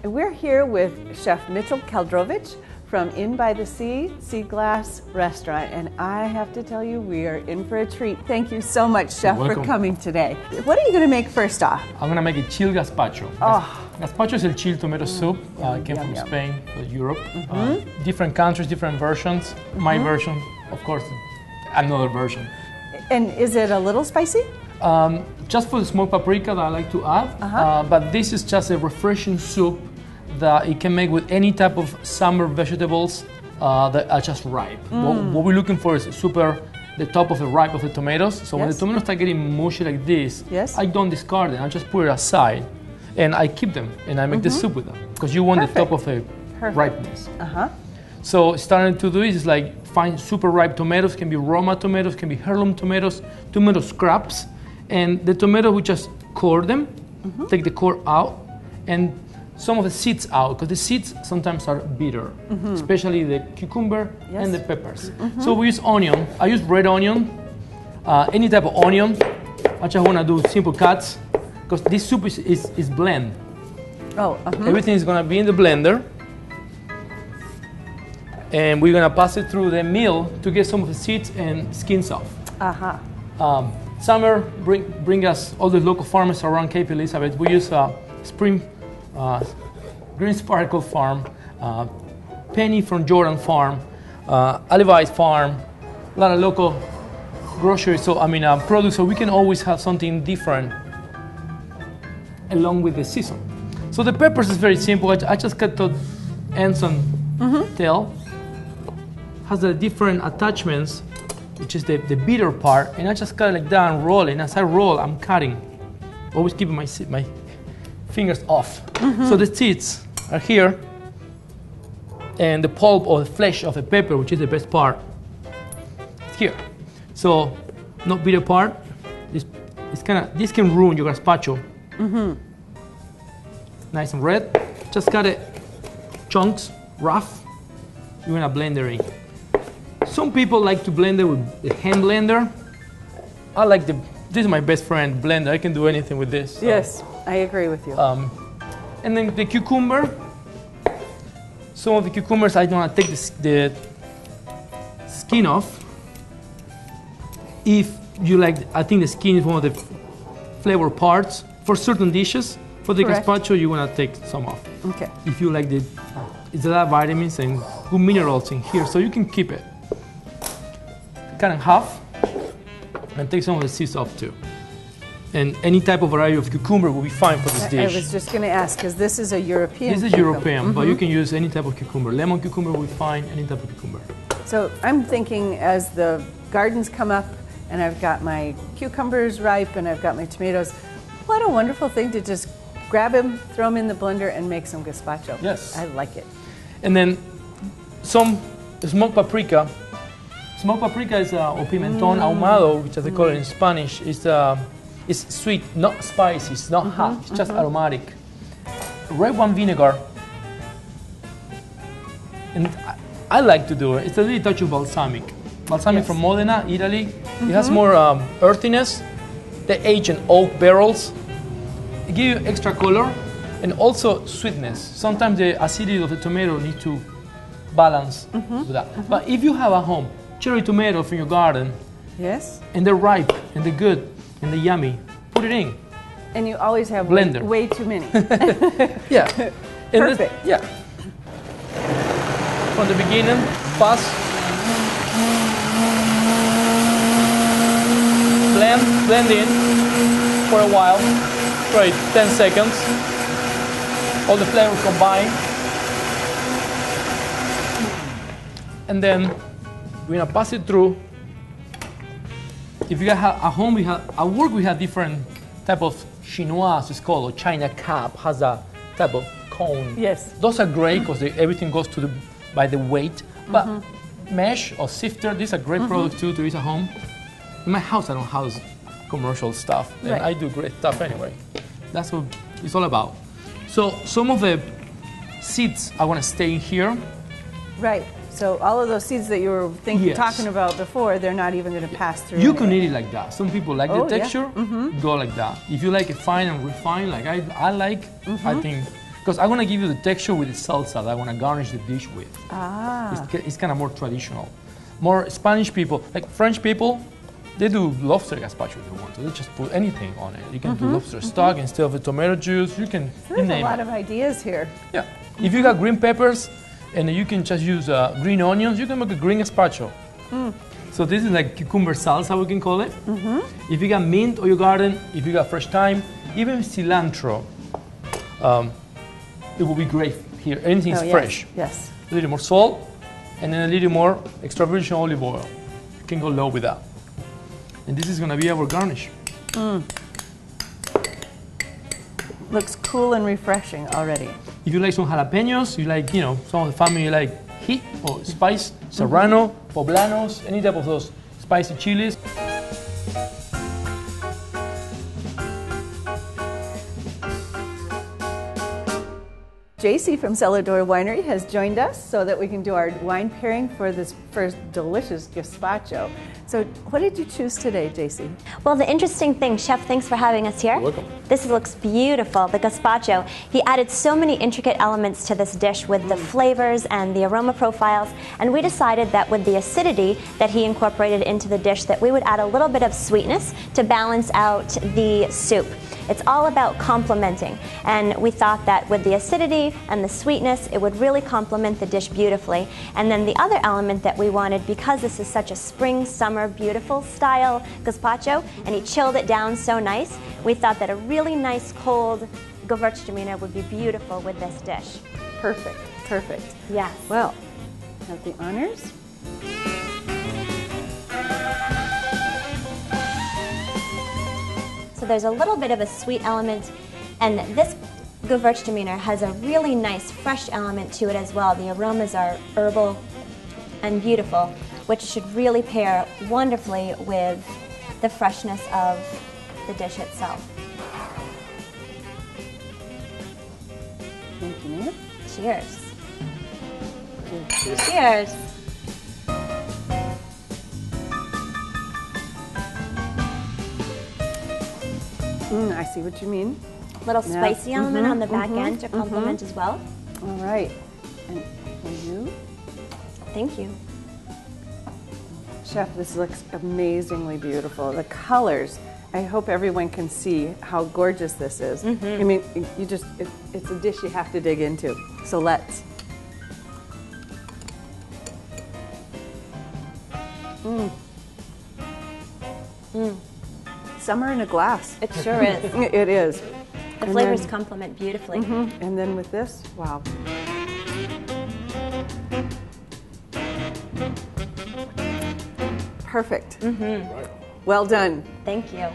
We're here with Chef Mitchell Kaldrovich from In by the Sea, Sea Glass Restaurant, and I have to tell you, we are in for a treat. Thank you so much, Chef, for coming today. What are you going to make first off? I'm going to make a chilled gazpacho. Oh. Gazpacho is a chilled tomato soup. It came from Spain, Europe. Different countries, different versions. My version, of course, another version. And is it a little spicy? Just for the smoked paprika that I like to add, but this is just a refreshing soup that it can make with any type of summer vegetables that are just ripe. What we're looking for is the top of the ripe of the tomatoes. So when the tomatoes start getting mushy like this, I don't discard them. I just put it aside and I keep them and I make the soup with them because you want the top of the ripeness. So starting to do this is like find super ripe tomatoes, can be Roma tomatoes, can be heirloom tomatoes, tomato scraps, and the tomato we just core them, take the core out, and some of the seeds out, because the seeds sometimes are bitter, especially the cucumber and the peppers. So we use onion. I use red onion, any type of onion. I just want to do simple cuts, because this soup is blend. Everything is going to be in the blender. And we're going to pass it through the mill to get some of the seeds and skins off. Summer bring us all the local farmers around Cape Elizabeth. We use Green Sparkle Farm, Penny from Jordan Farm, Alivi's Farm, a lot of local groceries, products, so we can always have something different along with the season. So the peppers is very simple. I just cut the ends and tail. Has the different attachments, which is the bitter part, and I just cut it like that and roll it. And as I roll, I'm cutting, always keeping my fingers off. So the seeds are here, and the pulp or the flesh of the pepper, which is the best part, is here. So, not bitter part. This can ruin your gazpacho. Nice and red. Just cut it chunks, rough. You're gonna blend it in. Some people like to blend it with the hand blender. I like this is my best friend blender. I can do anything with this. So. Yes, I agree with you. And then the cucumber. Some of the cucumbers I don't want to take the skin off. If you like, I think the skin is one of the flavor parts for certain dishes. For the gazpacho, you want to take some off. If you like it's a lot of vitamins and good minerals in here, so you can keep it. Cut in half and take some of the seeds off too. And any type of variety of cucumber will be fine for this dish. I was just going to ask, because this is a European This is European, but you can use any type of cucumber. Lemon cucumber will be fine, any type of cucumber. So I'm thinking as the gardens come up and I've got my cucumbers ripe and I've got my tomatoes, what a wonderful thing to just grab them, throw them in the blender and make some gazpacho. Yes. I like it. And then some smoked paprika. Smoked paprika is or pimentón ahumado, which as they call it in Spanish. It's sweet, not spicy, it's not hot, it's just aromatic. Red wine vinegar. And I like to do it. It's a little touch of balsamic. Balsamic from Modena, Italy. It has more earthiness. They age in oak barrels. It gives you extra color and also sweetness. Sometimes the acidity of the tomato needs to balance with that. But if you have at home cherry tomato from your garden, and they're ripe and they're good and they're yummy, put it in. And you always have blender. Way too many. Perfect. From the beginning, fast. Blend in for a while, probably 10 seconds. All the flavors combine. And then we're gonna pass it through. If you have at home, at work we have different type of chinoise, it's called, or China cap, has a type of cone. Those are great because everything goes by the weight. But mesh or sifter, these are great products too to use at home. In my house, I don't house commercial stuff, and I do great stuff anyway. That's what it's all about. So some of the seeds I want to stay in here. So all of those seeds that you were talking about before, they're not even going to pass through. You can eat it like that. Some people like the texture, go like that. If you like it fine and refined, like I like, I think because I'm gonna give you the texture with the salsa that I'm gonna garnish the dish with. It's kind of more traditional. More Spanish people, like French people, they do lobster gazpacho if they want to. They just put anything on it. You can do lobster stock instead of the tomato juice. You can. So there's a lot of ideas here. Yeah. If you got green peppers, and you can just use green onions, you can make a green gazpacho. So this is like cucumber salsa, we can call it. If you got mint or your garden, if you got fresh thyme, even cilantro, it will be great here. Anything is fresh. Yes. A little more salt, and then a little more extra virgin olive oil. You can go low with that. And this is gonna be our garnish. Looks cool and refreshing already. If you like some jalapenos, you like, you know, some of the family like heat or spice, serrano, poblanos, any type of those spicy chilies. JC from Celador Winery has joined us so that we can do our wine pairing for this first delicious gazpacho. So what did you choose today, JC? Well, the interesting thing, Chef, thanks for having us here. You're welcome. This looks beautiful, the gazpacho. He added so many intricate elements to this dish with the flavors and the aroma profiles, and we decided that with the acidity that he incorporated into the dish that we would add a little bit of sweetness to balance out the soup. It's all about complementing, and we thought that with the acidity and the sweetness, it would really complement the dish beautifully. And then the other element that we wanted, because this is such a spring, summer, beautiful style gazpacho, and he chilled it down so nice, we thought that a really nice cold Gewürztraminer would be beautiful with this dish. Perfect, perfect. Yes. Well, have the honors. So there's a little bit of a sweet element, and this Gewürztraminer has a really nice fresh element to it as well. The aromas are herbal and beautiful, which should really pair wonderfully with the freshness of the dish itself. Thank you, Nina. Cheers. Cheers. I see what you mean. Little spicy element on the back end to complement as well. All right. And for you? Thank you. Chef, this looks amazingly beautiful. The colors, I hope everyone can see how gorgeous this is. I mean, it's a dish you have to dig into. So let's. Summer in a glass. It sure is. It is. The flavors complement beautifully. And then with this, wow. Perfect. Well done. Thank you.